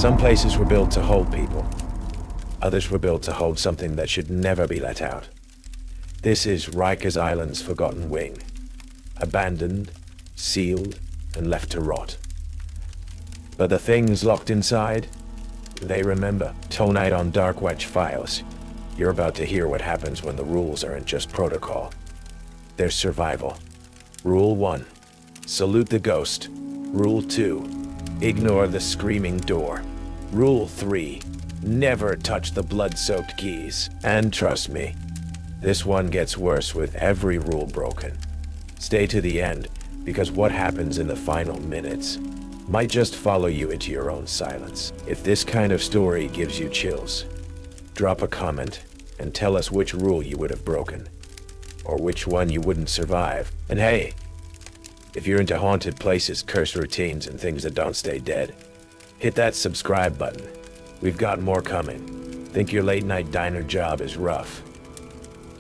Some places were built to hold people. Others were built to hold something that should never be let out. This is Rikers Island's forgotten wing. Abandoned, sealed, and left to rot. But the things locked inside, they remember. Tonight on Dark Witch Files, you're about to hear what happens when the rules aren't just protocol. They're survival. Rule 1. Salute the ghost. Rule 2. Ignore the screaming door. Rule 3. Never touch the blood-soaked keys. And trust me, this one gets worse with every rule broken. Stay to the end, because what happens in the final minutes might just follow you into your own silence. If this kind of story gives you chills, drop a comment and tell us which rule you would have broken, or which one you wouldn't survive. And hey, if you're into haunted places, cursed routines, and things that don't stay dead, hit that subscribe button. We've got more coming. Think your late night diner job is rough?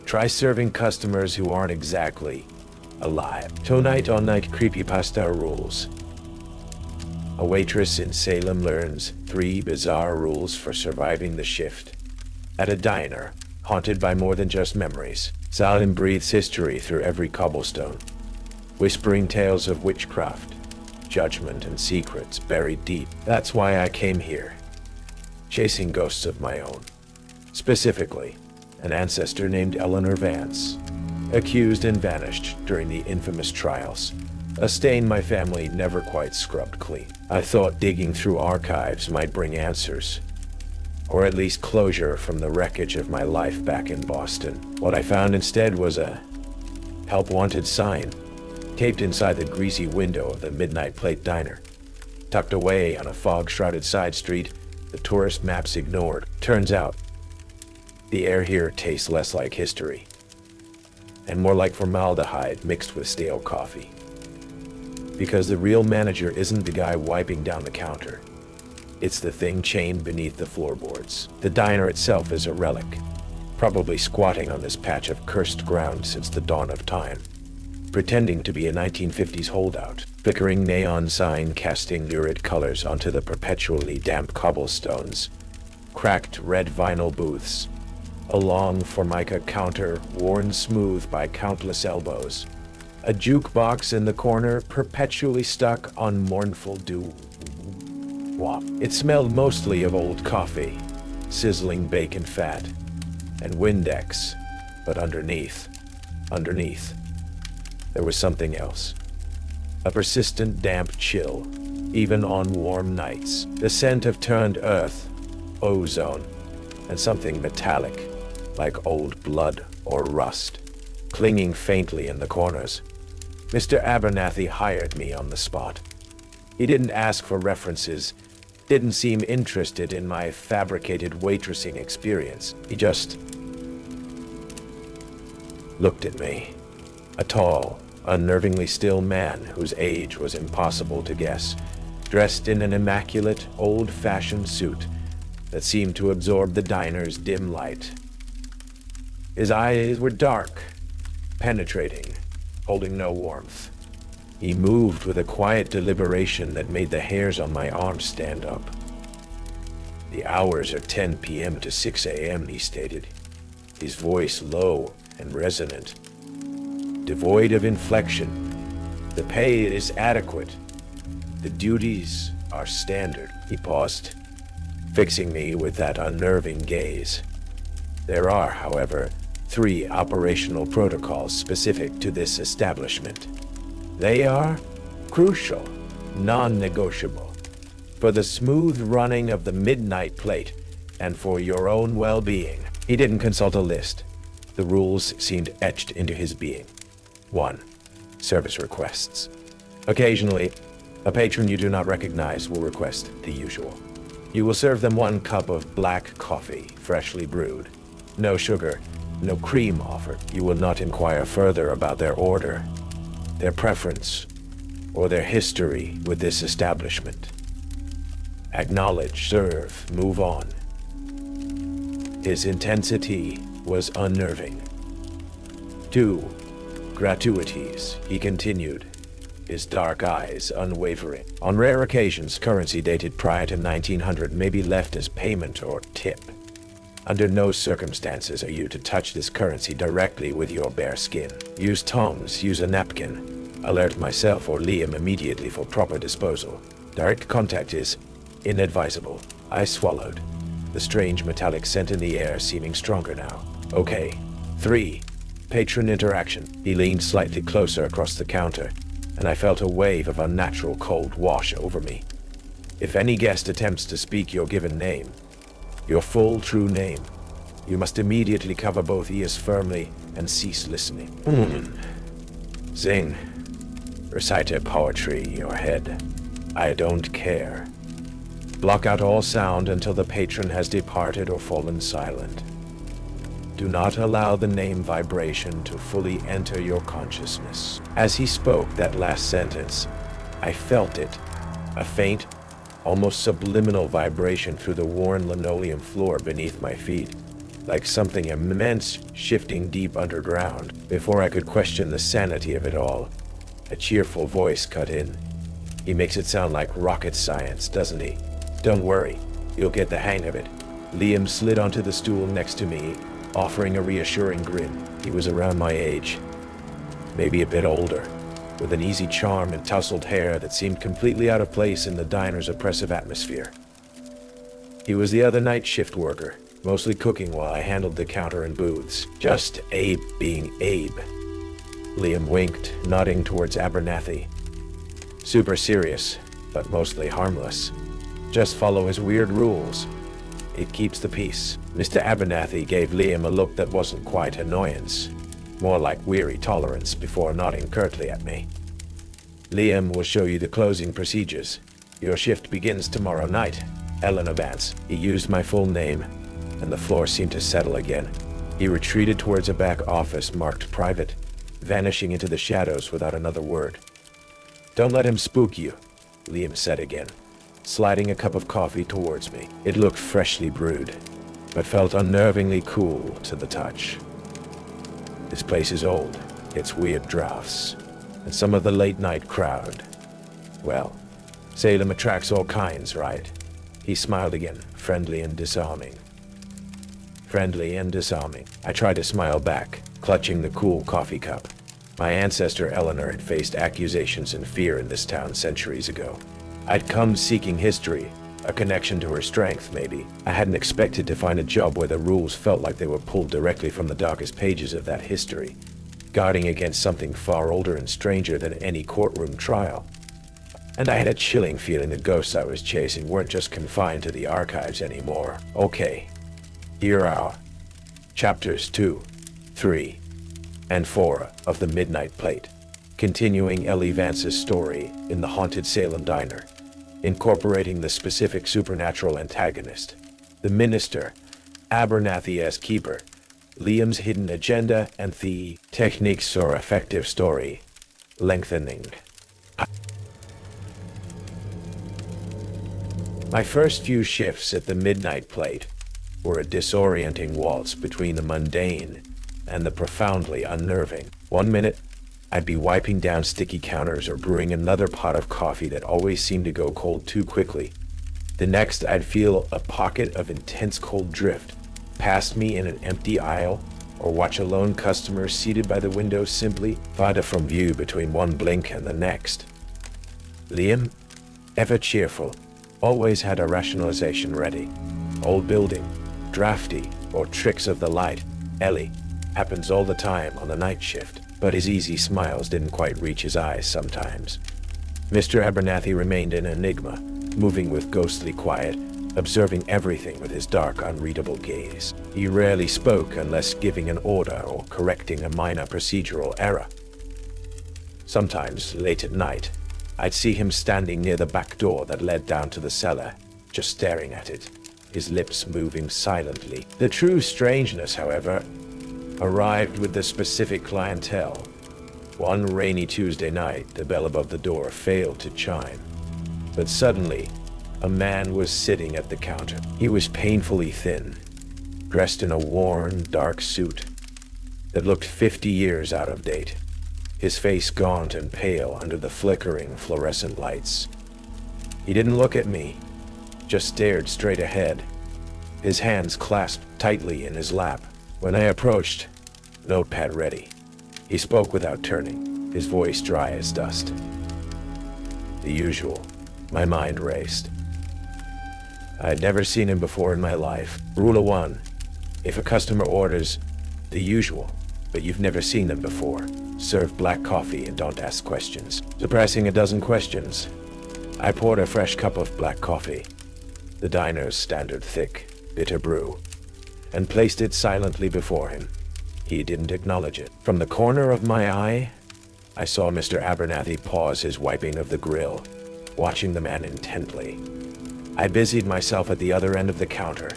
Try serving customers who aren't exactly alive. Tonight on Night Creepypasta Rules. A waitress in Salem learns 3 bizarre rules for surviving the shift. At a diner, haunted by more than just memories, Salem breathes history through every cobblestone, whispering tales of witchcraft, judgment, and secrets buried deep. That's why I came here, chasing ghosts of my own. Specifically, an ancestor named Eleanor Vance, accused and vanished during the infamous trials, a stain my family never quite scrubbed clean. I thought digging through archives might bring answers, or at least closure from the wreckage of my life back in Boston. What I found instead was a help wanted sign, taped inside the greasy window of the Midnight Plate Diner. Tucked away on a fog-shrouded side street, the tourist maps ignored. Turns out, the air here tastes less like history, and more like formaldehyde mixed with stale coffee. Because the real manager isn't the guy wiping down the counter. It's the thing chained beneath the floorboards. The diner itself is a relic, probably squatting on this patch of cursed ground since the dawn of time, pretending to be a 1950s holdout. Flickering neon sign casting lurid colors onto the perpetually damp cobblestones. Cracked red vinyl booths. A long formica counter worn smooth by countless elbows. A jukebox in the corner perpetually stuck on mournful doo-wop. It smelled mostly of old coffee, sizzling bacon fat, and Windex. But underneath, there was something else. A persistent damp chill, even on warm nights. The scent of turned earth, ozone, and something metallic, like old blood or rust, clinging faintly in the corners. Mr. Abernathy hired me on the spot. He didn't ask for references, didn't seem interested in my fabricated waitressing experience. He just looked at me. A tall, unnervingly still man whose age was impossible to guess, dressed in an immaculate, old-fashioned suit that seemed to absorb the diner's dim light. His eyes were dark, penetrating, holding no warmth. He moved with a quiet deliberation that made the hairs on my arms stand up. The hours are 10 p.m. to 6 a.m., he stated, his voice low and resonant, devoid of inflection. The pay is adequate. The duties are standard. He paused, fixing me with that unnerving gaze. There are, however, 3 operational protocols specific to this establishment. They are crucial, non-negotiable, for the smooth running of the Midnight Plate and for your own well-being. He didn't consult a list. The rules seemed etched into his being. 1. Service requests. Occasionally, a patron you do not recognize will request the usual. You will serve them 1 cup of black coffee, freshly brewed. No sugar, no cream offered. You will not inquire further about their order, their preference, or their history with this establishment. Acknowledge, serve, move on. His intensity was unnerving. 2. Gratuities, he continued, his dark eyes unwavering. On rare occasions, currency dated prior to 1900 may be left as payment or tip. Under no circumstances are you to touch this currency directly with your bare skin. Use tongs, use a napkin. Alert myself or Liam immediately for proper disposal. Direct contact is inadvisable. I swallowed, the strange metallic scent in the air seeming stronger now. Okay. 3. Patron interaction. He leaned slightly closer across the counter, and I felt a wave of unnatural cold wash over me. If any guest attempts to speak your given name, your full true name, you must immediately cover both ears firmly and cease listening. Zing. Recite a poetry in your head. I don't care. Block out all sound until the patron has departed or fallen silent. Do not allow the name vibration to fully enter your consciousness. As he spoke that last sentence, I felt it, a faint, almost subliminal vibration through the worn linoleum floor beneath my feet, like something immense shifting deep underground. Before I could question the sanity of it all, a cheerful voice cut in. He makes it sound like rocket science, doesn't he? Don't worry, you'll get the hang of it. Liam slid onto the stool next to me, offering a reassuring grin. He was around my age, maybe a bit older, with an easy charm and tousled hair that seemed completely out of place in the diner's oppressive atmosphere. He was the other night shift worker, mostly cooking while I handled the counter and booths. Just Abe being Abe. Liam winked, nodding towards Abernathy. Super serious, but mostly harmless. Just follow his weird rules. It keeps the peace. Mr. Abernathy gave Liam a look that wasn't quite annoyance, more like weary tolerance before nodding curtly at me. Liam will show you the closing procedures. Your shift begins tomorrow night. Eleanor Vance. He used my full name, and the floor seemed to settle again. He retreated towards a back office marked private, vanishing into the shadows without another word. Don't let him spook you, Liam said again, sliding a cup of coffee towards me. It looked freshly brewed, but felt unnervingly cool to the touch. This place is old, its weird drafts, and some of the late-night crowd. Well, Salem attracts all kinds, right? He smiled again, friendly and disarming. Friendly and disarming. I tried to smile back, clutching the cool coffee cup. My ancestor Eleanor had faced accusations and fear in this town centuries ago. I'd come seeking history, a connection to her strength, maybe. I hadn't expected to find a job where the rules felt like they were pulled directly from the darkest pages of that history, guarding against something far older and stranger than any courtroom trial. And I had a chilling feeling the ghosts I was chasing weren't just confined to the archives anymore. Okay, here are chapters 2, 3, and 4 of The Midnight Plate, continuing Ellie Vance's story in the haunted Salem diner, incorporating the specific supernatural antagonist, the minister, Abernathy as keeper, Liam's hidden agenda, and the techniques or effective story lengthening. My first few shifts at the Midnight Plate were a disorienting waltz between the mundane and the profoundly unnerving. 1 minute, I'd be wiping down sticky counters or brewing another pot of coffee that always seemed to go cold too quickly. The next, I'd feel a pocket of intense cold drift past me in an empty aisle, or watch a lone customer seated by the window simply fade from view between one blink and the next. Liam, ever cheerful, always had a rationalization ready. Old building, drafty, or tricks of the light. Ellie, happens all the time on the night shift, but his easy smiles didn't quite reach his eyes sometimes. Mr. Abernathy remained an enigma, moving with ghostly quiet, observing everything with his dark, unreadable gaze. He rarely spoke unless giving an order or correcting a minor procedural error. Sometimes, late at night, I'd see him standing near the back door that led down to the cellar, just staring at it, his lips moving silently. The true strangeness, however, arrived with the specific clientele. One rainy Tuesday night, the bell above the door failed to chime, but suddenly, a man was sitting at the counter. He was painfully thin, dressed in a worn, dark suit that looked 50 years out of date. his face gaunt and pale under the flickering fluorescent lights. He didn't look at me, just stared straight ahead, his hands clasped tightly in his lap. When I approached, notepad ready, he spoke without turning, his voice dry as dust. The usual. My mind raced. I'd never seen him before in my life. Rule of 1. If a customer orders the usual, but you've never seen them before, serve black coffee and don't ask questions. Suppressing a dozen questions, I poured a fresh cup of black coffee, the diner's standard thick, bitter brew, and placed it silently before him. He didn't acknowledge it. From the corner of my eye, I saw Mr. Abernathy pause his wiping of the grill, watching the man intently. I busied myself at the other end of the counter,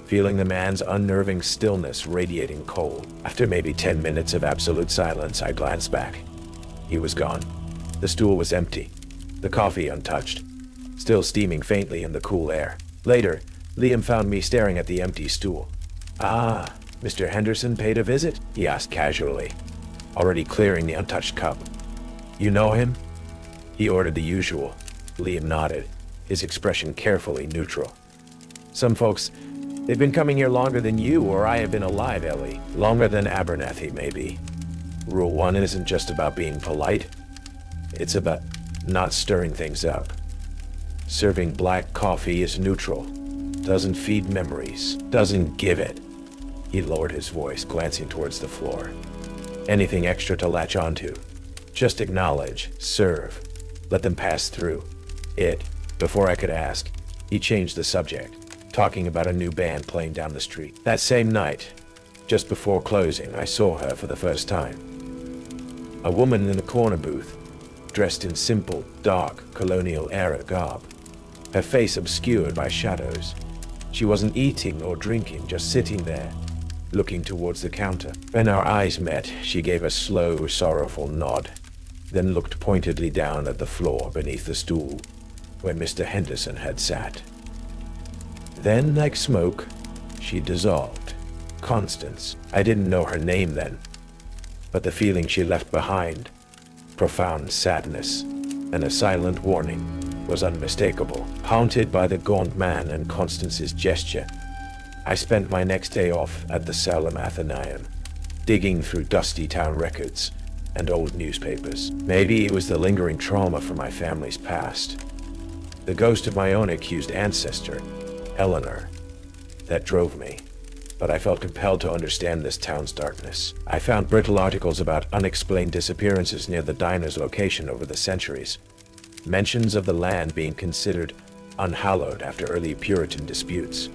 feeling the man's unnerving stillness radiating cold. After maybe 10 minutes of absolute silence, I glanced back. He was gone. The stool was empty, the coffee untouched, still steaming faintly in the cool air. Later, Liam found me staring at the empty stool. "Ah, Mr. Henderson paid a visit?" he asked casually, already clearing the untouched cup. "You know him?" He ordered the usual. Liam nodded, his expression carefully neutral. "Some folks, they've been coming here longer than you or I have been alive, Ellie. Longer than Abernathy, maybe. Rule 1 isn't just about being polite. It's about not stirring things up. Serving black coffee is neutral. Doesn't feed memories. Doesn't give it." He lowered his voice, glancing towards the floor. "Anything extra to latch onto. Just acknowledge, serve, let them pass through. Before I could ask, he changed the subject, talking about a new band playing down the street. That same night, just before closing, I saw her for the first time. A woman in a corner booth, dressed in simple, dark, colonial-era garb, her face obscured by shadows. She wasn't eating or drinking, just sitting there, looking towards the counter. When our eyes met, she gave a slow, sorrowful nod, then looked pointedly down at the floor beneath the stool where Mr. Henderson had sat. Then, like smoke, she dissolved. Constance. I didn't know her name then, but the feeling she left behind, profound sadness and a silent warning, was unmistakable. Haunted by the gaunt man and Constance's gesture, I spent my next day off at the Salem Athenaeum, digging through dusty town records and old newspapers. Maybe it was the lingering trauma from my family's past, the ghost of my own accused ancestor, Eleanor, that drove me. But I felt compelled to understand this town's darkness. I found brittle articles about unexplained disappearances near the diner's location over the centuries, mentions of the land being considered unhallowed after early Puritan disputes,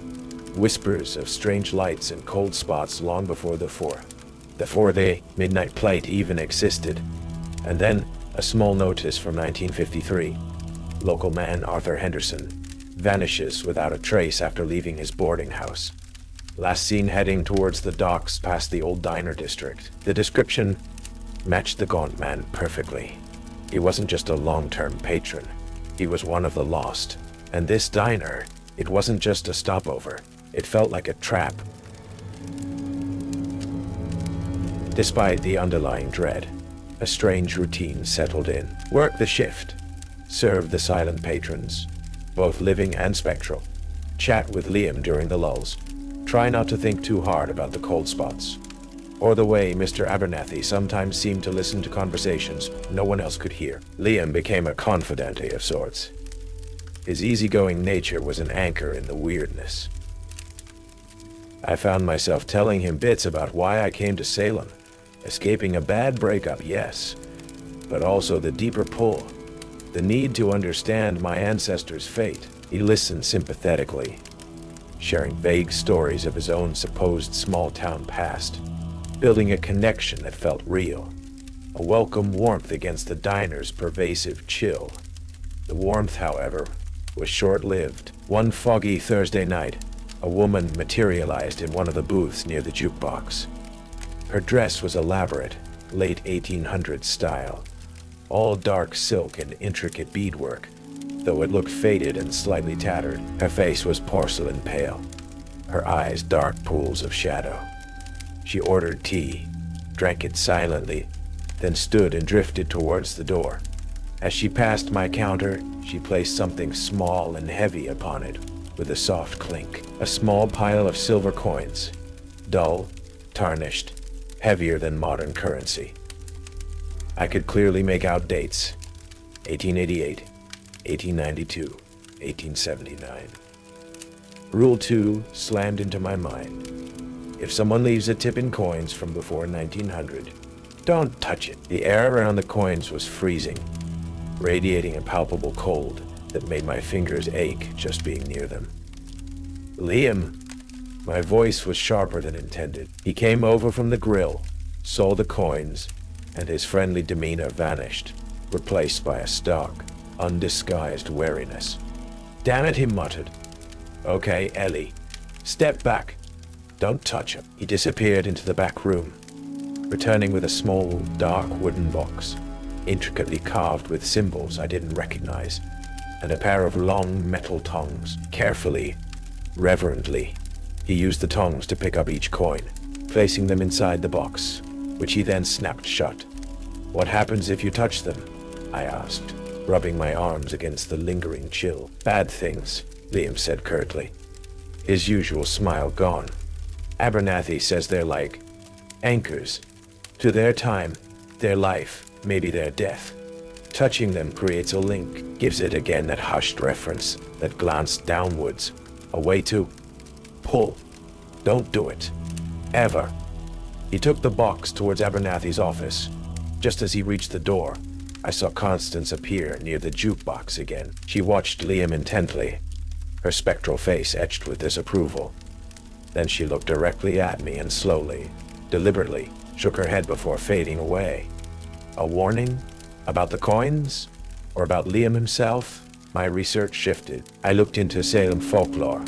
whispers of strange lights and cold spots long before the midnight plate even existed, and then a small notice from 1953. Local man Arthur Henderson vanishes without a trace after leaving his boarding house. Last seen heading towards the docks past the old diner district. The description matched the gaunt man perfectly. He wasn't just a long-term patron. He was one of the lost. And this diner, it wasn't just a stopover. It felt like a trap. Despite the underlying dread, a strange routine settled in. Work the shift. Serve the silent patrons, both living and spectral. Chat with Liam during the lulls. Try not to think too hard about the cold spots, or the way Mr. Abernathy sometimes seemed to listen to conversations no one else could hear. Liam became a confidante of sorts. His easygoing nature was an anchor in the weirdness. I found myself telling him bits about why I came to Salem. Escaping a bad breakup, yes, but also the deeper pull, the need to understand my ancestors' fate. He listened sympathetically, sharing vague stories of his own supposed small-town past, building a connection that felt real, a welcome warmth against the diner's pervasive chill. The warmth, however, was short-lived. One foggy Thursday night, a woman materialized in one of the booths near the jukebox. Her dress was elaborate, late 1800s style, all dark silk and intricate beadwork, though it looked faded and slightly tattered. Her face was porcelain pale, her eyes dark pools of shadow. She ordered tea, drank it silently, then stood and drifted towards the door. As she passed my counter, she placed something small and heavy upon it, with a soft clink. A small pile of silver coins, dull, tarnished, heavier than modern currency. I could clearly make out dates: 1888, 1892, 1879. Rule 2 slammed into my mind. If someone leaves a tip in coins from before 1900, don't touch it. The air around the coins was freezing, radiating a palpable cold that made my fingers ache just being near them. Liam! My voice was sharper than intended. He came over from the grill, saw the coins, and his friendly demeanor vanished, replaced by a stark, undisguised wariness. Damn it, he muttered. Okay, Ellie, step back. Don't touch him. He disappeared into the back room, returning with a small, dark wooden box, intricately carved with symbols I didn't recognize, and a pair of long metal tongs. Carefully, reverently, he used the tongs to pick up each coin, placing them inside the box, which he then snapped shut. What happens if you touch them? I asked, rubbing my arms against the lingering chill. Bad things, Liam said curtly, his usual smile gone. Abernathy says they're like anchors. To their time, their life, maybe their death. Touching them creates a link, gives it again that hushed reference, that glance downwards, a way to pull. Don't do it. Ever. He took the box towards Abernathy's office. Just as he reached the door, I saw Constance appear near the jukebox again. She watched Liam intently, her spectral face etched with disapproval. Then she looked directly at me and slowly, deliberately, shook her head before fading away. A warning? About the coins? Or about Liam himself? My research shifted. I looked into Salem folklore,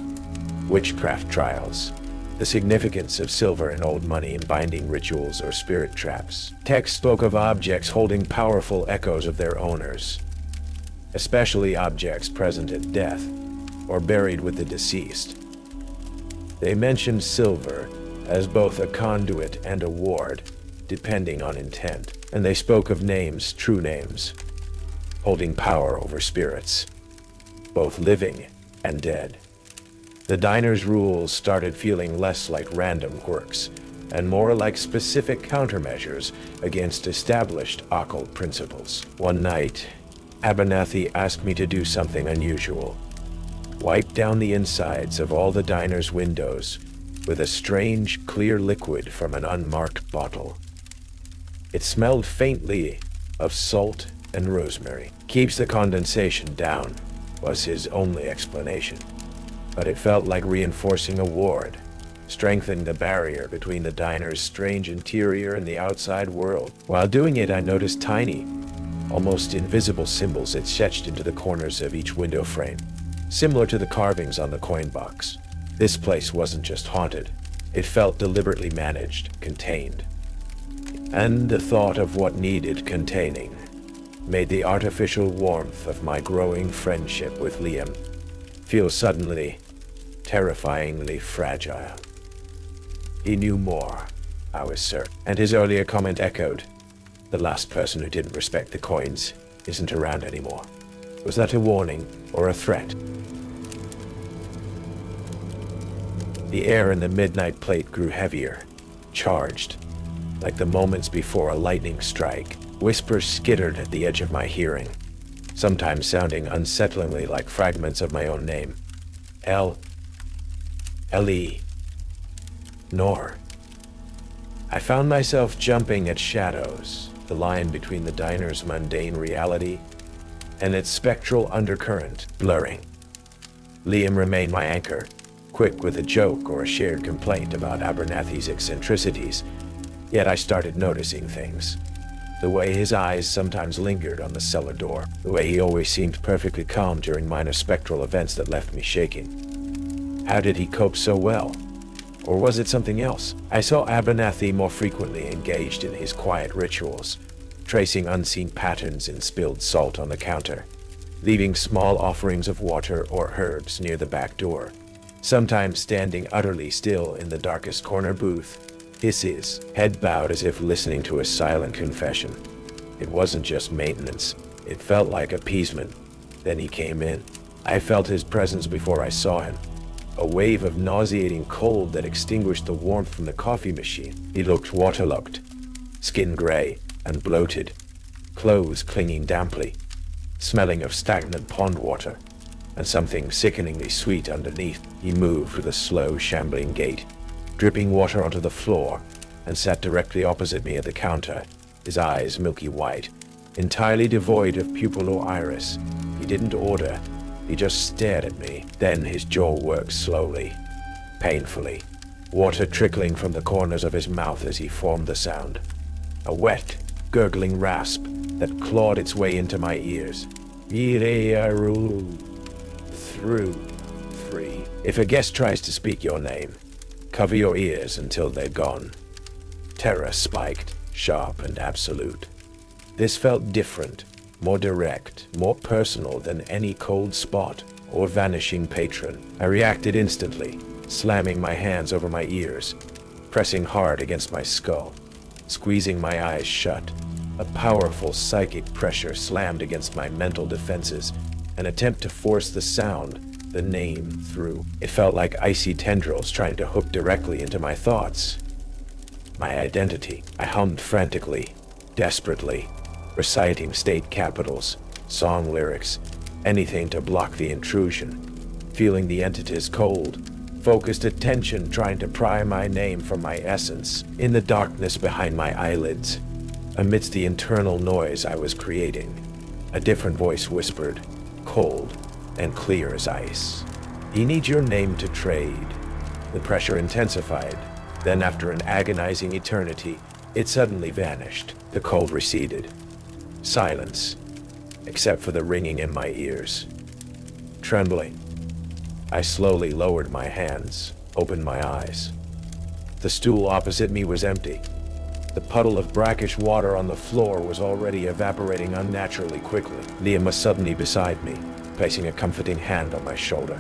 witchcraft trials, the significance of silver and old money in binding rituals or spirit traps. Text spoke of objects holding powerful echoes of their owners, especially objects present at death or buried with the deceased. They mentioned silver as both a conduit and a ward, depending on intent, and they spoke of names, true names, holding power over spirits, both living and dead. The diner's rules started feeling less like random quirks and more like specific countermeasures against established occult principles. One night, Abernathy asked me to do something unusual. Wipe down the insides of all the diner's windows with a strange, clear liquid from an unmarked bottle. It smelled faintly of salt and rosemary. Keeps the condensation down, was his only explanation. But it felt like reinforcing a ward, strengthening the barrier between the diner's strange interior and the outside world. While doing it, I noticed tiny, almost invisible symbols etched into the corners of each window frame, similar to the carvings on the coin box. This place wasn't just haunted. It felt deliberately managed, contained. And the thought of what needed containing made the artificial warmth of my growing friendship with Liam feel suddenly, terrifyingly fragile. He knew more, I was certain, and his earlier comment echoed. The last person who didn't respect the coins isn't around anymore. Was that a warning or a threat? The air in the midnight plate grew heavier, charged, like the moments before a lightning strike. Whispers skittered at the edge of my hearing, sometimes sounding unsettlingly like fragments of my own name. Ellie. Nor. I found myself jumping at shadows, the line between the diner's mundane reality and its spectral undercurrent blurring. Liam remained my anchor, quick with a joke or a shared complaint about Abernathy's eccentricities, yet I started noticing things. The way his eyes sometimes lingered on the cellar door, the way he always seemed perfectly calm during minor spectral events that left me shaking. How did he cope so well? Or was it something else? I saw Abernathy more frequently engaged in his quiet rituals, tracing unseen patterns in spilled salt on the counter, leaving small offerings of water or herbs near the back door, sometimes standing utterly still in the darkest corner booth, hisses, head bowed as if listening to a silent confession. It wasn't just maintenance. It felt like appeasement. Then he came in. I felt his presence before I saw him. A wave of nauseating cold that extinguished the warmth from the coffee machine. He looked waterlogged, skin gray and bloated, clothes clinging damply, smelling of stagnant pond water, and something sickeningly sweet underneath. He moved with a slow, shambling gait, dripping water onto the floor, and sat directly opposite me at the counter, his eyes milky white, entirely devoid of pupil or iris. He didn't order. He just stared at me. Then his jaw worked slowly, painfully, water trickling from the corners of his mouth as he formed the sound. A wet, gurgling rasp that clawed its way into my ears. Betrayal. Through. Free. If a guest tries to speak your name, cover your ears until they're gone. Terror spiked, sharp and absolute. This felt different, more direct, more personal than any cold spot or vanishing patron. I reacted instantly, slamming my hands over my ears, pressing hard against my skull, squeezing my eyes shut. A powerful psychic pressure slammed against my mental defenses, an attempt to force the sound, the name, through. It felt like icy tendrils trying to hook directly into my thoughts. My identity. I hummed frantically, desperately, reciting state capitals, song lyrics, anything to block the intrusion, feeling the entity's cold, focused attention trying to pry my name from my essence, in the darkness behind my eyelids. Amidst the internal noise I was creating, a different voice whispered, cold and clear as ice. He needs your name to trade. The pressure intensified. Then after an agonizing eternity, it suddenly vanished. The cold receded. Silence, except for the ringing in my ears. Trembling, I slowly lowered my hands, opened my eyes. The stool opposite me was empty. The puddle of brackish water on the floor was already evaporating unnaturally quickly. Liam was suddenly beside me, placing a comforting hand on my shoulder.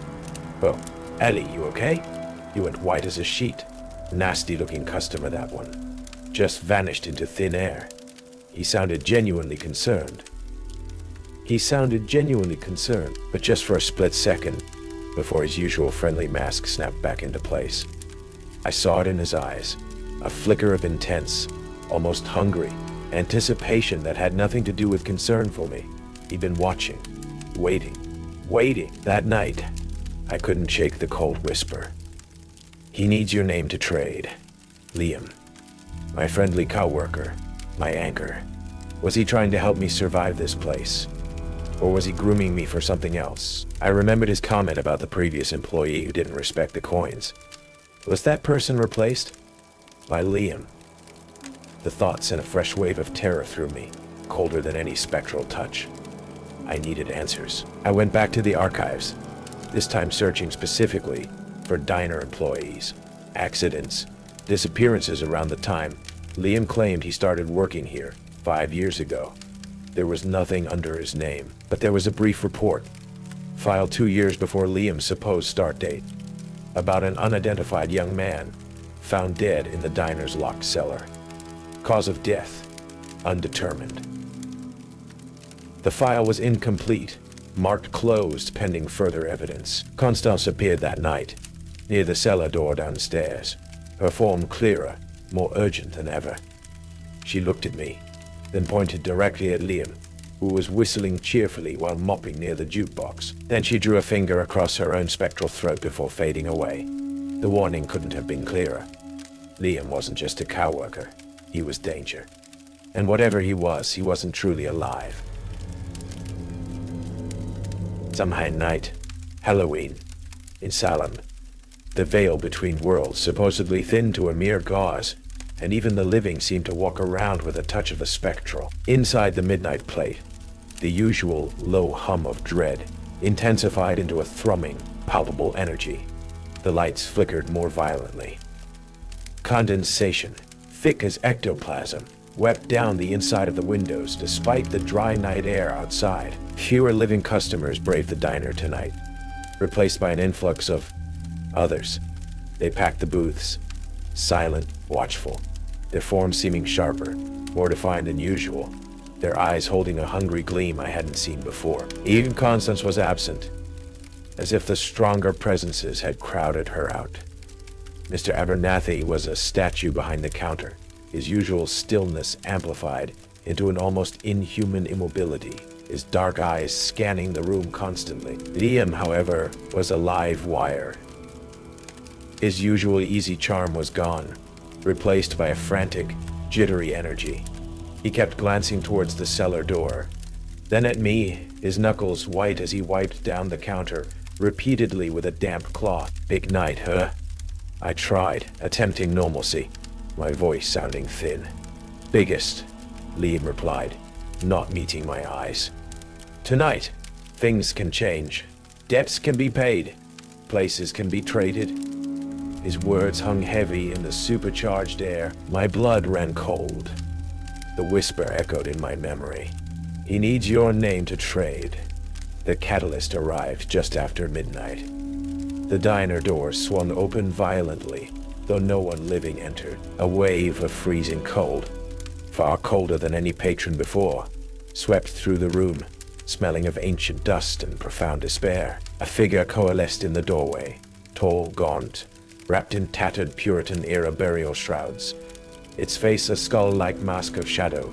"Oh, Ellie, you okay?" He went white as a sheet. Nasty-looking customer, that one. Just vanished into thin air. He sounded genuinely concerned. But just for a split second, before his usual friendly mask snapped back into place. I saw it in his eyes, a flicker of intense, almost hungry, anticipation that had nothing to do with concern for me. He'd been watching, waiting. That night, I couldn't shake the cold whisper. He needs your name to trade. Liam. My friendly coworker, my anchor. Was he trying to help me survive this place? Or was he grooming me for something else? I remembered his comment about the previous employee who didn't respect the coins. Was that person replaced by Liam? The thought sent a fresh wave of terror through me, colder than any spectral touch. I needed answers. I went back to the archives, this time searching specifically for diner employees, accidents, disappearances around the time Liam claimed he started working here 5 years ago. There was nothing under his name, but there was a brief report, filed 2 years before Liam's supposed start date, about an unidentified young man found dead in the diner's locked cellar. Cause of death, undetermined. The file was incomplete, marked closed pending further evidence. Constance appeared that night, near the cellar door downstairs, her form clearer, more urgent than ever. She looked at me, then pointed directly at Liam, who was whistling cheerfully while mopping near the jukebox. Then she drew a finger across her own spectral throat before fading away. The warning couldn't have been clearer. Liam wasn't just a coworker. He was danger. And whatever he wasn't truly alive. Samhain night, Halloween, in Salem. The veil between worlds supposedly thinned to a mere gauze, and even the living seemed to walk around with a touch of the spectral. Inside the midnight plate, the usual low hum of dread intensified into a thrumming, palpable energy. The lights flickered more violently. Condensation, thick as ectoplasm, wept down the inside of the windows despite the dry night air outside. Fewer living customers braved the diner tonight, replaced by an influx of others. They packed the booths, silent, watchful, their forms seeming sharper, more defined than usual, their eyes holding a hungry gleam I hadn't seen before. Even Constance was absent, as if the stronger presences had crowded her out. Mr. Abernathy was a statue behind the counter, his usual stillness amplified into an almost inhuman immobility, his dark eyes scanning the room constantly. Liam, however, was a live wire. His usual easy charm was gone, replaced by a frantic, jittery energy. He kept glancing towards the cellar door, then at me, his knuckles white as he wiped down the counter, repeatedly with a damp cloth. "Big night, huh?" I tried, attempting normalcy, my voice sounding thin. "Biggest," Liam replied, not meeting my eyes. "Tonight, things can change. Debts can be paid. Places can be traded." His words hung heavy in the supercharged air. My blood ran cold. The whisper echoed in my memory. "He needs your name to trade." The catalyst arrived just after midnight. The diner doors swung open violently, though no one living entered. A wave of freezing cold, far colder than any patron before, swept through the room, smelling of ancient dust and profound despair. A figure coalesced in the doorway, tall, gaunt, wrapped in tattered Puritan-era burial shrouds, its face a skull-like mask of shadow,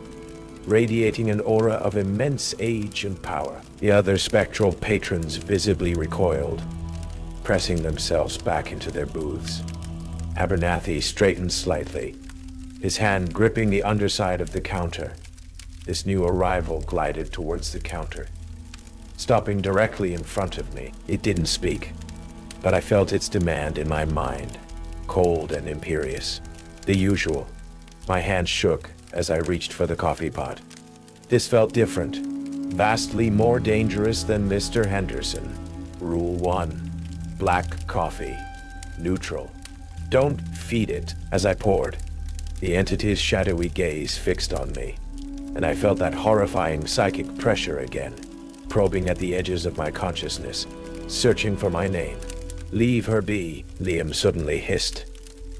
radiating an aura of immense age and power. The other spectral patrons visibly recoiled, pressing themselves back into their booths. Abernathy straightened slightly, his hand gripping the underside of the counter. This new arrival glided towards the counter, stopping directly in front of me. It didn't speak, but I felt its demand in my mind, cold and imperious. The usual. My hand shook as I reached for the coffee pot. This felt different, vastly more dangerous than Mr. Henderson. Rule 1. Black coffee. Neutral. Don't feed it. As I poured, the entity's shadowy gaze fixed on me, and I felt that horrifying psychic pressure again, probing at the edges of my consciousness, searching for my name. "Leave her be," Liam suddenly hissed,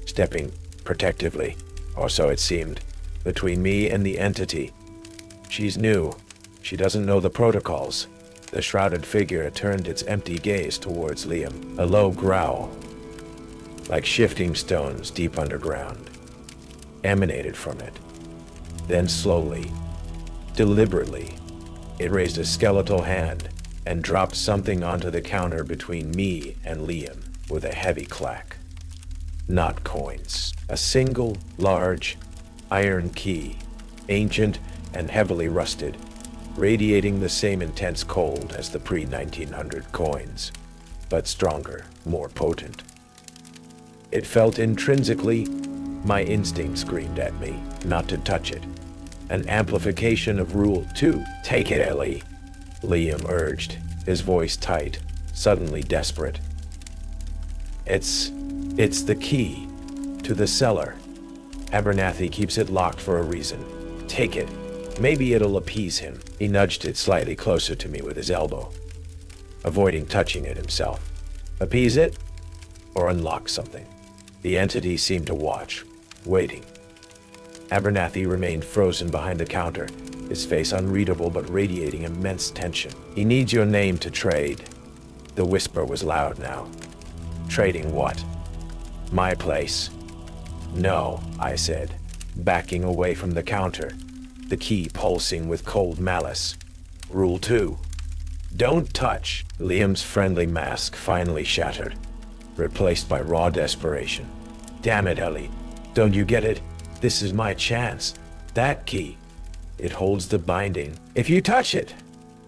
stepping protectively, or so it seemed, between me and the entity. "She's new. She doesn't know the protocols." The shrouded figure turned its empty gaze towards Liam. A low growl, like shifting stones deep underground, emanated from it. Then slowly, deliberately, it raised a skeletal hand and dropped something onto the counter between me and Liam with a heavy clack. Not coins. A single, large, iron key, ancient and heavily rusted, radiating the same intense cold as the pre-1900 coins, but stronger, more potent. It felt intrinsically, my instinct screamed at me not to touch it. An amplification of Rule 2. "Take it, Ellie," Liam urged, his voice tight, suddenly desperate. It's the key to the cellar. Abernathy keeps it locked for a reason. Take it. Maybe it'll appease him." He nudged it slightly closer to me with his elbow, avoiding touching it himself. Appease it? Or unlock something? The entity seemed to watch, waiting. Abernathy remained frozen behind the counter, his face unreadable but radiating immense tension. "He needs your name to trade." The whisper was loud now. "Trading what?" "My place." "No," I said, backing away from the counter, the key pulsing with cold malice. "Rule 2. Don't touch." Liam's friendly mask finally shattered, replaced by raw desperation. "Damn it, Ellie. Don't you get it? This is my chance. That key. It holds the binding. If you touch it,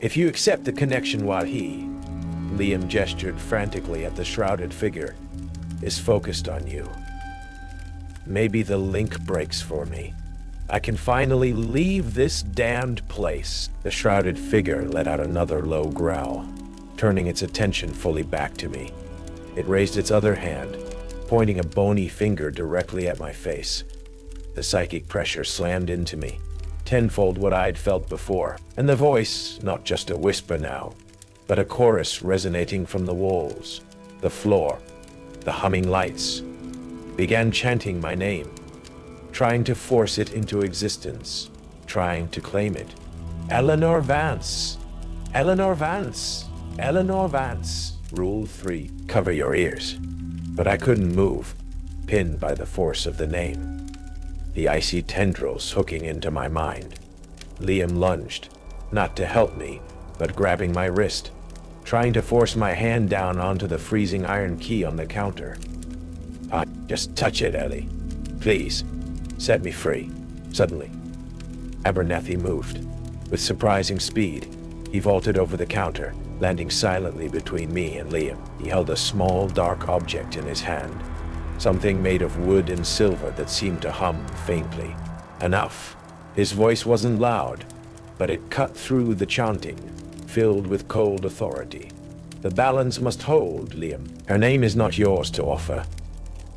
if you accept the connection while he," Liam gestured frantically at the shrouded figure, "is focused on you, maybe the link breaks for me. I can finally leave this damned place." The shrouded figure let out another low growl, turning its attention fully back to me. It raised its other hand, pointing a bony finger directly at my face. The psychic pressure slammed into me, tenfold what I'd felt before, and the voice, not just a whisper now, but a chorus resonating from the walls, the floor, the humming lights. began chanting my name, trying to force it into existence, trying to claim it. Eleanor Vance! Eleanor Vance! Eleanor Vance! Rule 3. Cover your ears. But I couldn't move, pinned by the force of the name. The icy tendrils hooking into my mind. Liam lunged, not to help me, but grabbing my wrist, trying to force my hand down onto the freezing iron key on the counter. Just touch it, Ellie. Please. Set me free. Suddenly, Abernathy moved. With surprising speed, he vaulted over the counter, landing silently between me and Liam. He held a small, dark object in his hand, something made of wood and silver that seemed to hum faintly. Enough. His voice wasn't loud, but it cut through the chanting, filled with cold authority. The balance must hold, Liam. Her name is not yours to offer.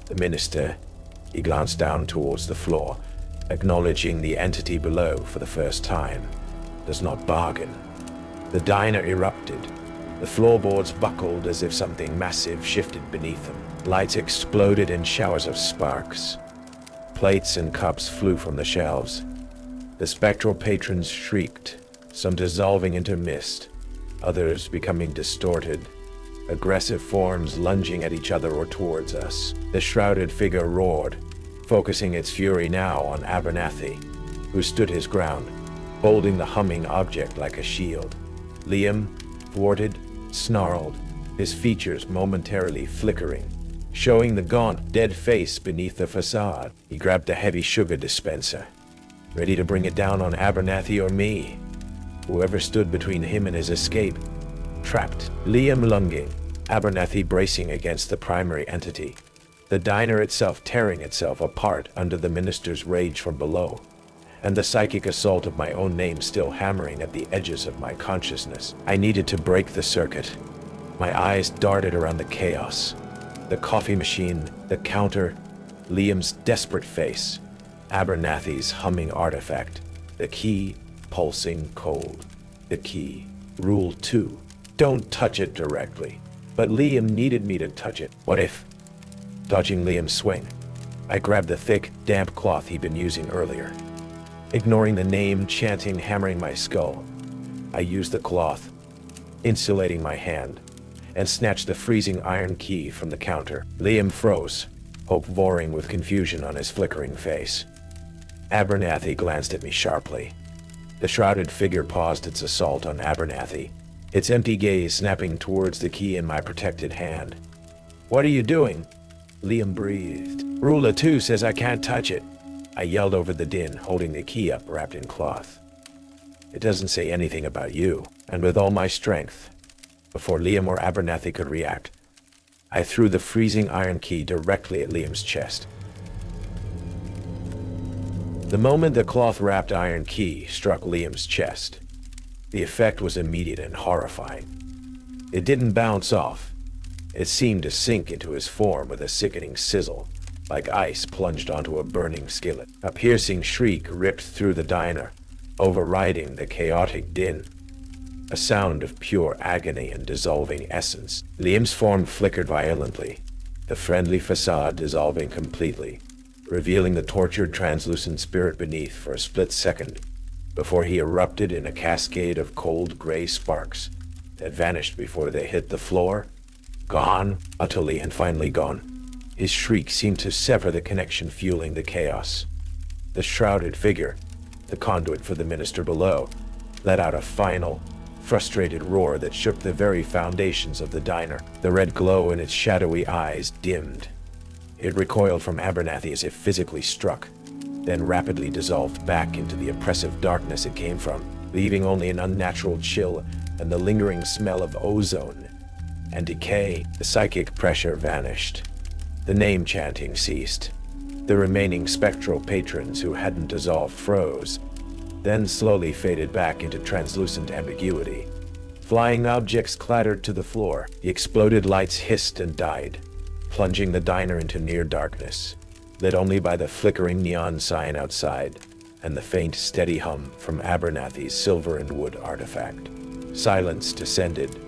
The minister, he glanced down towards the floor, acknowledging the entity below for the first time, does not bargain. The diner erupted. The floorboards buckled as if something massive shifted beneath them. Lights exploded in showers of sparks. Plates and cups flew from the shelves. The spectral patrons shrieked, some dissolving into mist, others becoming distorted, aggressive forms lunging at each other or towards us. The shrouded figure roared, focusing its fury now on Abernathy, who stood his ground, holding the humming object like a shield. Liam, thwarted, snarled, his features momentarily flickering, showing the gaunt, dead face beneath the facade. He grabbed a heavy sugar dispenser, ready to bring it down on Abernathy or me, whoever stood between him and his escape. Trapped, Liam lunging, Abernathy bracing against the primary entity, the diner itself tearing itself apart under the minister's rage from below, and the psychic assault of my own name still hammering at the edges of my consciousness. I needed to break the circuit. My eyes darted around the chaos. The coffee machine, the counter, Liam's desperate face, Abernathy's humming artifact, the key pulsing cold. The key. Rule 2. Don't touch it directly. But Liam needed me to touch it. What if? Dodging Liam's swing, I grabbed the thick, damp cloth he'd been using earlier. Ignoring the name chanting hammering my skull, I used the cloth, insulating my hand, and snatched the freezing iron key from the counter. Liam froze, hope voring with confusion on his flickering face. Abernathy glanced at me sharply. The shrouded figure paused its assault on Abernathy, its empty gaze snapping towards the key in my protected hand. What are you doing? Liam breathed. Rule 2 says I can't touch it. I yelled over the din, holding the key up wrapped in cloth. It doesn't say anything about you. And with all my strength, before Liam or Abernathy could react, I threw the freezing iron key directly at Liam's chest. The moment the cloth-wrapped iron key struck Liam's chest, the effect was immediate and horrifying. It didn't bounce off. It seemed to sink into his form with a sickening sizzle, like ice plunged onto a burning skillet. A piercing shriek ripped through the diner, overriding the chaotic din. A sound of pure agony and dissolving essence. Liam's form flickered violently, the friendly facade dissolving completely, revealing the tortured translucent spirit beneath for a split second, before he erupted in a cascade of cold gray sparks that vanished before they hit the floor. Gone, utterly and finally gone. His shriek seemed to sever the connection fueling the chaos. The shrouded figure, the conduit for the minister below, let out a final, frustrated roar that shook the very foundations of the diner. The red glow in its shadowy eyes dimmed. It recoiled from Abernathy as if physically struck, then rapidly dissolved back into the oppressive darkness it came from, leaving only an unnatural chill and the lingering smell of ozone and decay. The psychic pressure vanished. The name chanting ceased. The remaining spectral patrons who hadn't dissolved froze, then slowly faded back into translucent ambiguity. Flying objects clattered to the floor. The exploded lights hissed and died, plunging the diner into near darkness, lit only by the flickering neon sign outside and the faint, steady hum from Abernathy's silver and wood artifact. Silence descended,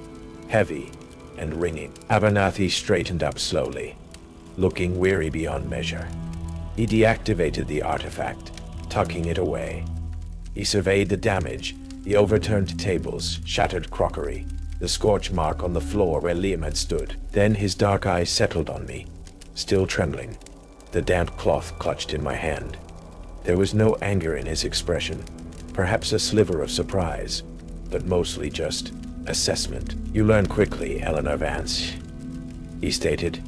heavy and ringing. Abernathy straightened up slowly, looking weary beyond measure. He deactivated the artifact, tucking it away. He surveyed the damage, the overturned tables, shattered crockery, the scorch mark on the floor where Liam had stood. Then his dark eyes settled on me, still trembling, the damp cloth clutched in my hand. There was no anger in his expression, perhaps a sliver of surprise, but mostly just assessment. "You learn quickly, Eleanor Vance," he stated,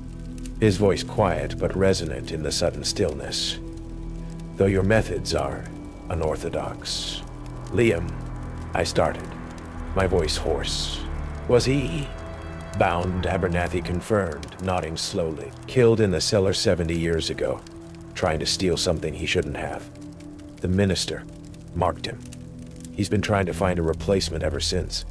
his voice quiet but resonant in the sudden stillness. "Though your methods are unorthodox." "Liam," I started, my voice hoarse. "Was he?" "Bound," Abernathy confirmed, nodding slowly. "Killed in the cellar 70 years ago, trying to steal something he shouldn't have. The minister marked him. He's been trying to find a replacement ever since.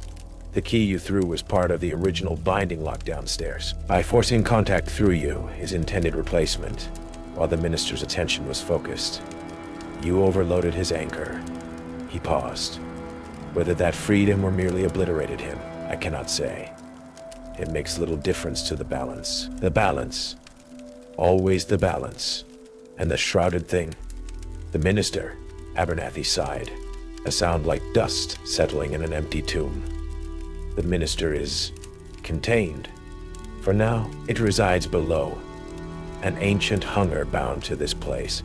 The key you threw was part of the original binding lock downstairs. By forcing contact through you, his intended replacement, while the minister's attention was focused, you overloaded his anchor." He paused. "Whether that freed him or merely obliterated him, I cannot say. It makes little difference to the balance. The balance. Always the balance. And the shrouded thing. The minister," Abernathy sighed, a sound like dust settling in an empty tomb. "The minister is contained. For now, it resides below, an ancient hunger bound to this place,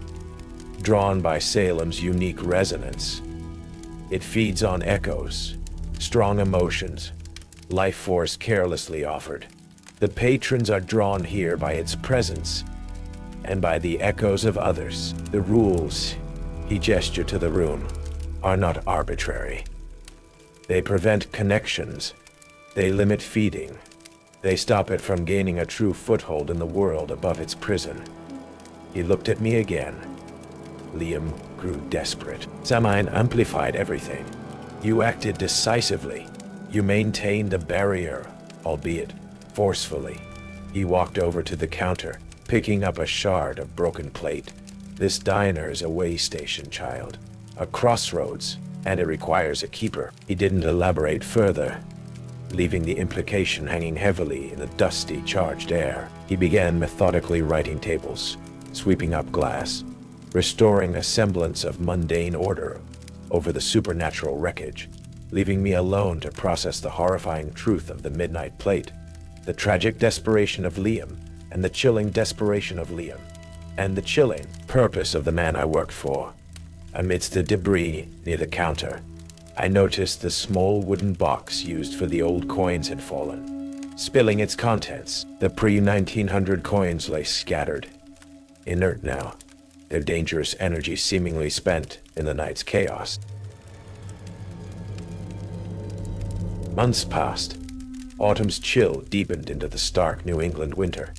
drawn by Salem's unique resonance. It feeds on echoes, strong emotions, life force carelessly offered. The patrons are drawn here by its presence, and by the echoes of others. The rules," he gestured to the room, "are not arbitrary. They prevent connections. They limit feeding. They stop it from gaining a true foothold in the world above its prison." He looked at me again. Liam grew desperate. "Samhain amplified everything. You acted decisively. You maintained a barrier, albeit forcefully." He walked over to the counter, picking up a shard of broken plate. "This diner is a way station, child. A crossroads, and it requires a keeper." He didn't elaborate further, leaving the implication hanging heavily in the dusty, charged air. He began methodically righting tables, sweeping up glass, restoring a semblance of mundane order over the supernatural wreckage, leaving me alone to process the horrifying truth of the midnight plate, the tragic desperation of Liam, and the chilling desperation of Liam, and the chilling purpose of the man I worked for. Amidst the debris near the counter, I noticed the small wooden box used for the old coins had fallen, spilling its contents. The pre-1900 coins lay scattered, inert now, their dangerous energy seemingly spent in the night's chaos. Months passed. Autumn's chill deepened into the stark New England winter,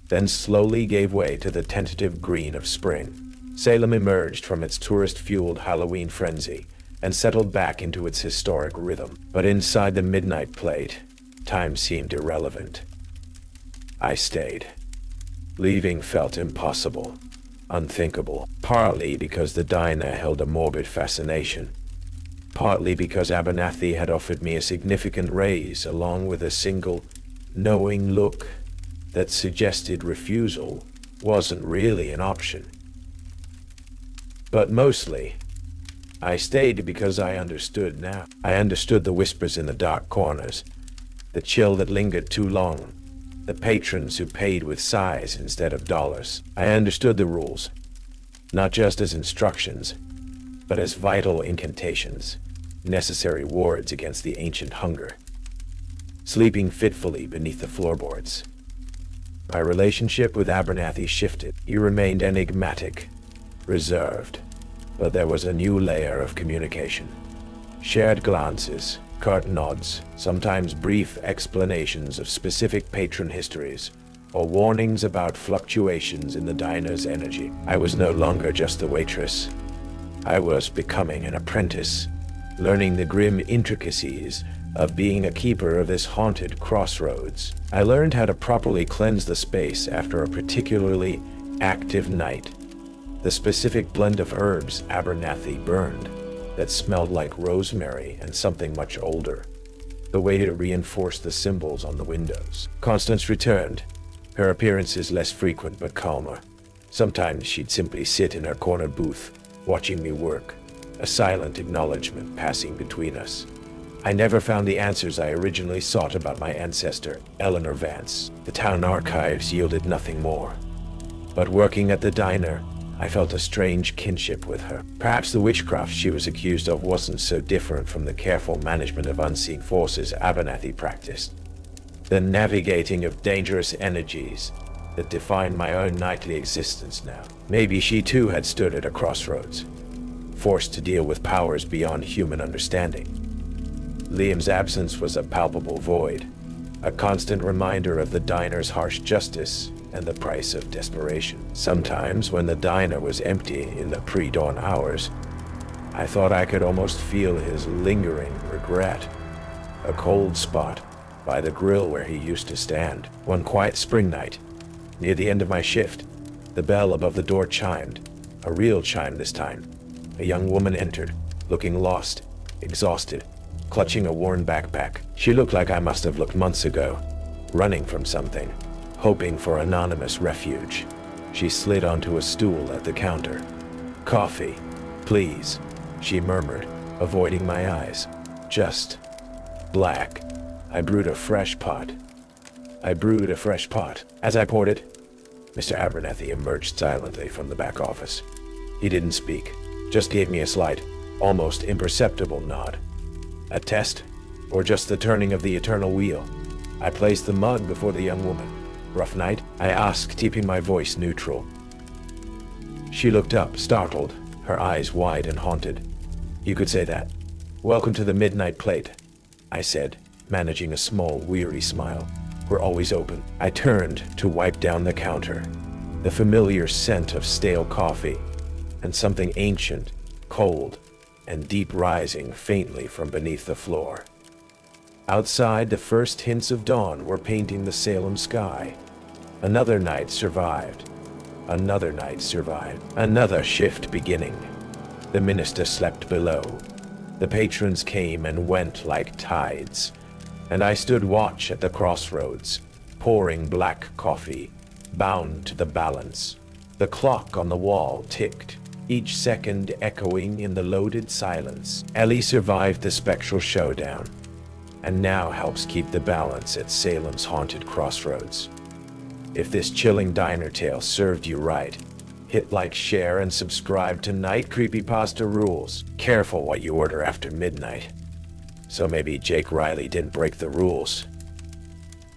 then slowly gave way to the tentative green of spring. Salem emerged from its tourist-fueled Halloween frenzy and settled back into its historic rhythm. But inside the midnight plate, time seemed irrelevant. I stayed. Leaving felt impossible, unthinkable, partly because the diner held a morbid fascination, partly because Abernathy had offered me a significant raise along with a single, knowing look that suggested refusal wasn't really an option. But mostly, I stayed because I understood now. I understood the whispers in the dark corners, the chill that lingered too long, the patrons who paid with sighs instead of dollars. I understood the rules, not just as instructions, but as vital incantations, necessary wards against the ancient hunger, sleeping fitfully beneath the floorboards. My relationship with Abernathy shifted. He remained enigmatic, reserved, but there was a new layer of communication. Shared glances, curt nods, sometimes brief explanations of specific patron histories, or warnings about fluctuations in the diner's energy. I was no longer just the waitress. I was becoming an apprentice, learning the grim intricacies of being a keeper of this haunted crossroads. I learned how to properly cleanse the space after a particularly active night, the specific blend of herbs Abernathy burned that smelled like rosemary and something much older, the way to reinforce the symbols on the windows. Constance returned, Her appearances less frequent but calmer. Sometimes she'd simply sit in her corner booth, watching me work, a silent acknowledgement passing between us. I never found the answers I originally sought about my ancestor, Eleanor Vance. The town archives yielded nothing more. But working at the diner, I felt a strange kinship with her. Perhaps the witchcraft she was accused of wasn't so different from the careful management of unseen forces Abernathy practiced. The navigating of dangerous energies that defined my own nightly existence now. Maybe she too had stood at a crossroads, forced to deal with powers beyond human understanding. Liam's absence was a palpable void, a constant reminder of the diner's harsh justice and the price of desperation. Sometimes, when the diner was empty in the pre-dawn hours, I thought I could almost feel his lingering regret. A cold spot by the grill where he used to stand. One quiet spring night, near the end of my shift, the bell above the door chimed, a real chime this time. A young woman entered, looking lost, exhausted, clutching a worn backpack. She looked like I must have looked months ago, running from something, hoping for anonymous refuge. She slid onto a stool at the counter. "Coffee, please," she murmured, avoiding my eyes. "Just black. I brewed a fresh pot." As I poured it, Mr. Abernathy emerged silently from the back office. He didn't speak, just gave me a slight, almost imperceptible nod. A test, or just the turning of the eternal wheel? I placed the mug before the young woman. "Rough night?" I asked, keeping my voice neutral. She looked up, startled, her eyes wide and haunted. "You could say that." "Welcome to the midnight plate," I said, managing a small, weary smile. "We're always open." I turned to wipe down the counter. The familiar scent of stale coffee, and something ancient, cold, and deep rising faintly from beneath the floor. Outside, the first hints of dawn were painting the Salem sky. Another night survived. Another night survived. Another shift beginning. The minister slept below. The patrons came and went like tides, and I stood watch at the crossroads, pouring black coffee, bound to the balance. The clock on the wall ticked, each second echoing in the loaded silence. Ellie survived the spectral showdown, and now helps keep the balance at Salem's haunted crossroads. If this chilling diner tale served you right, hit like, share, and subscribe to Night Creepypasta Rules. Careful what you order after midnight. So maybe Jake Riley didn't break the rules.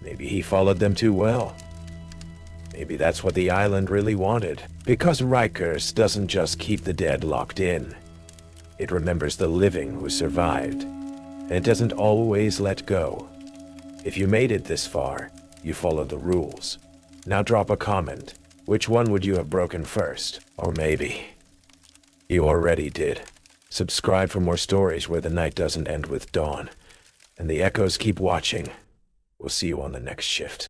Maybe he followed them too well. Maybe that's what the island really wanted. Because Rikers doesn't just keep the dead locked in. It remembers the living who survived. And it doesn't always let go. If you made it this far, you followed the rules. Now drop a comment. Which one would you have broken first? Or maybe you already did. Subscribe for more stories where the night doesn't end with dawn, and the echoes keep watching. We'll see you on the next shift.